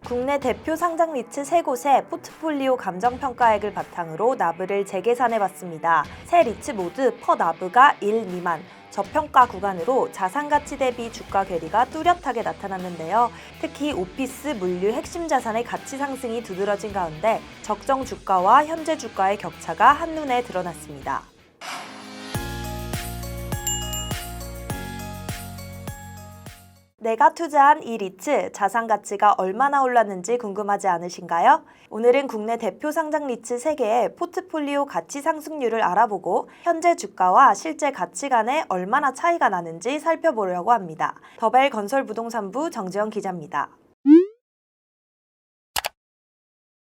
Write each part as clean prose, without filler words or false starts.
국내 대표 상장 리츠 3곳의 포트폴리오 감정평가액을 바탕으로 나브를 재계산해봤습니다. 세 리츠 모두 퍼 나브가 1 미만, 저평가 구간으로 자산가치 대비 주가 괴리가 뚜렷하게 나타났는데요. 특히 오피스, 물류, 핵심 자산의 가치 상승이 두드러진 가운데 적정 주가와 현재 주가의 격차가 한눈에 드러났습니다. 내가 투자한 이 리츠, 자산 가치가 얼마나 올랐는지 궁금하지 않으신가요? 오늘은 국내 대표 상장 리츠 3개의 포트폴리오 가치 상승률을 알아보고 현재 주가와 실제 가치 간에 얼마나 차이가 나는지 살펴보려고 합니다. 더벨 건설부동산부 정지영 기자입니다.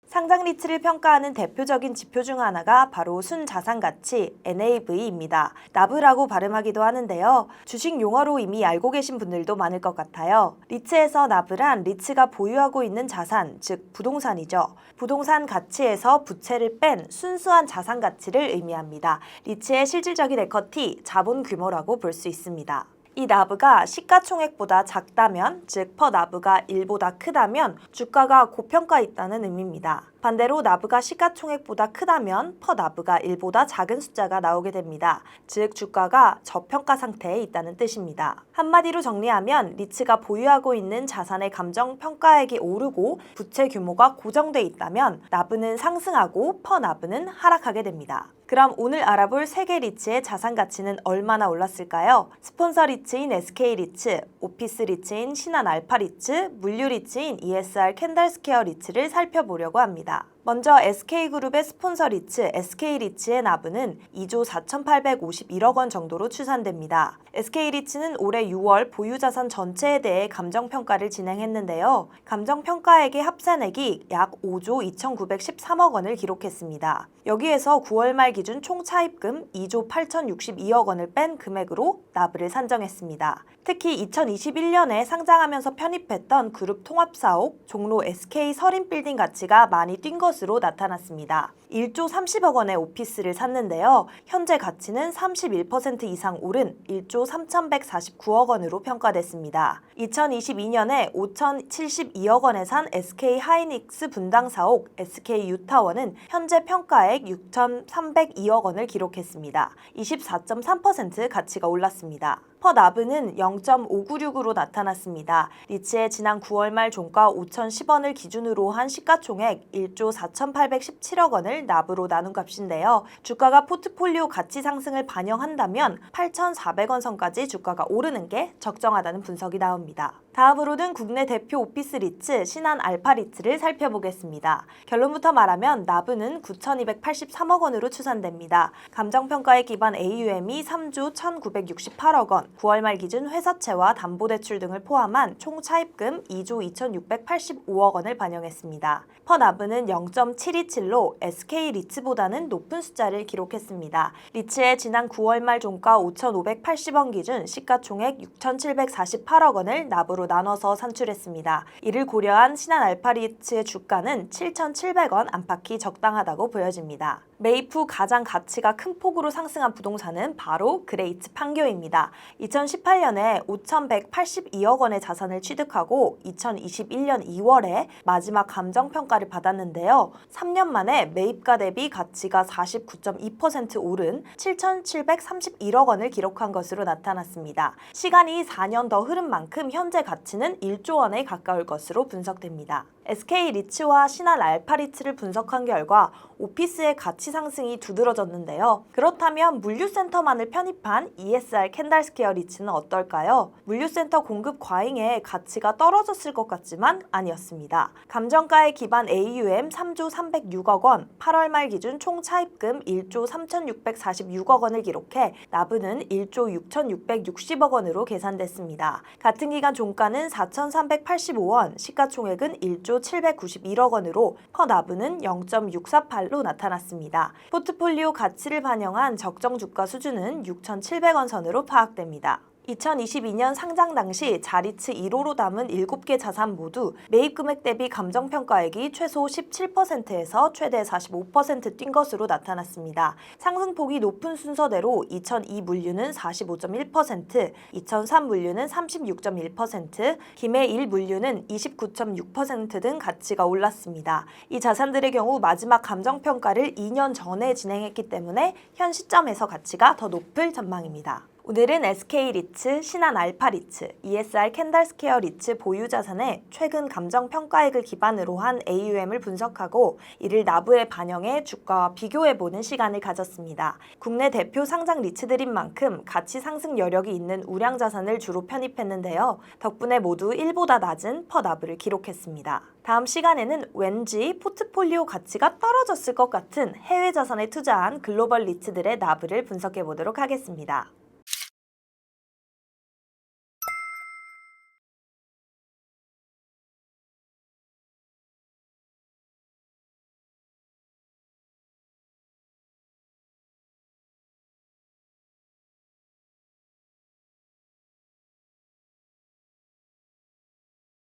상장 리츠를 평가하는 대표적인 지표 중 하나가 바로 순자산가치 NAV입니다. 나브라고 발음하기도 하는데요. 주식 용어로 이미 알고 계신 분들도 많을 것 같아요. 리츠에서 나브란 리츠가 보유하고 있는 자산, 즉 부동산이죠. 부동산 가치에서 부채를 뺀 순수한 자산 가치를 의미합니다. 리츠의 실질적인 에쿼티, 자본 규모라고 볼 수 있습니다. 이 나브가 시가총액보다 작다면, 즉 퍼 나브가 1보다 크다면 주가가 고평가 있다는 의미입니다. 반대로 나브가 시가총액보다 크다면 퍼 나브가 1보다 작은 숫자가 나오게 됩니다. 즉 주가가 저평가 상태에 있다는 뜻입니다. 한마디로 정리하면 리츠가 보유하고 있는 자산의 감정평가액이 오르고 부채 규모가 고정돼 있다면 나브는 상승하고 퍼 나브는 하락하게 됩니다. 그럼 오늘 알아볼 3개 리츠의 자산 가치는 얼마나 올랐을까요? 스폰서 리츠인 SK 리츠, 오피스 리츠인 신한 알파 리츠, 물류 리츠인 ESR 캔달스퀘어 리츠를 살펴보려고 합니다. 먼저 SK그룹의 스폰서 리츠, SK리츠의 나브는 2조 4,851억 원 정도로 추산됩니다. SK리츠는 올해 6월 보유자산 전체에 대해 감정평가를 진행했는데요. 감정평가액의 합산액이 약 5조 2,913억 원을 기록했습니다. 여기에서 9월 말 기준 총 차입금 2조 8,062억 원을 뺀 금액으로 나브를 산정했습니다. 특히 2021년에 상장하면서 편입했던 그룹 통합사옥, 종로 SK 서린빌딩 가치가 많이 뛴 것으로 나타났습니다. 1조 30억 원의 오피스를 샀는데요. 현재 가치는 31% 이상 오른 1조 3,149억 원으로 평가됐습니다. 2022년에 5,072억 원에 산 SK 하이닉스 분당 사옥 SK 유타워는 현재 평가액 6,302억 원을 기록했습니다. 24.3% 가치가 올랐습니다. 퍼 나브는 0.596으로 나타났습니다. 리츠의 지난 9월 말 종가 5,010원을 기준으로 한 시가총액 1조 4,817억 원을 나브로 나눈 값인데요. 주가가 포트폴리오 가치 상승을 반영한다면 8,400원 선까지 주가가 오르는 게 적정하다는 분석이 나옵니다. 다음으로는 국내 대표 오피스 리츠 신한 알파 리츠를 살펴보겠습니다. 결론부터 말하면 나브는 9,283억 원으로 추산됩니다. 감정평가에 기반 AUM이 3조 1,968억 원, 9월 말 기준 회사채와 담보대출 등을 포함한 총 차입금 2조 2,685억 원을 반영했습니다. 퍼 나브는 0.727로 SK 리츠보다는 높은 숫자를 기록했습니다. 리츠의 지난 9월 말 종가 5,580원 기준 시가총액 6,748억 원을 나브로 나눠서 산출했습니다. 이를 고려한 신한 알파 리츠의 주가는 7,700원 안팎이 적당하다고 보여집니다. 매입 후 가장 가치가 큰 폭으로 상승한 부동산은 바로 그레이트 판교입니다. 2018년에 5,182억 원의 자산을 취득하고 2021년 2월에 마지막 감정평가를 받았는데요. 3년 만에 매입가 대비 가치가 49.2% 오른 7,731억 원을 기록한 것으로 나타났습니다. 시간이 4년 더 흐른 만큼 현재 가치는 1조 원에 가까울 것으로 분석됩니다. SK 리츠와 신한 알파 리츠를 분석한 결과 오피스의 가치 상승이 두드러졌는데요. 그렇다면 물류센터만을 편입한 ESR 캔달스퀘어 리츠는 어떨까요? 물류센터 공급 과잉에 가치가 떨어졌을 것 같지만 아니었습니다. 감정가에 기반 AUM 3조 306억 원, 8월 말 기준 총 차입금 1조 3,646억 원을 기록해 나브는 1조 6,660억 원으로 계산됐습니다. 같은 기간 종가는 4,385원, 시가총액은 1조 791억 원으로 퍼 나브는 0.648로 나타났습니다. 포트폴리오 가치를 반영한 적정 주가 수준은 6,700원 선으로 파악됩니다. 2022년 상장 당시 자리츠 1호로 담은 7개 자산 모두 매입 금액 대비 감정평가액이 최소 17%에서 최대 45%뛴 것으로 나타났습니다. 상승폭이 높은 순서대로 2002 물류는 45.1%, 2003 물류는 36.1%, 김해 1 물류는 29.6% 등 가치가 올랐습니다. 이 자산들의 경우 마지막 감정평가를 2년 전에 진행했기 때문에 현 시점에서 가치가 더 높을 전망입니다. 오늘은 SK리츠, 신한알파리츠, ESR 캔달스퀘어 리츠 보유 자산의 최근 감정평가액을 기반으로 한 AUM을 분석하고 이를 나부에 반영해 주가와 비교해보는 시간을 가졌습니다. 국내 대표 상장 리츠들인 만큼 가치 상승 여력이 있는 우량 자산을 주로 편입했는데요. 덕분에 모두 1보다 낮은 퍼나브를 기록했습니다. 다음 시간에는 왠지 포트폴리오 가치가 떨어졌을 것 같은 해외 자산에 투자한 글로벌 리츠들의 나브를 분석해보도록 하겠습니다.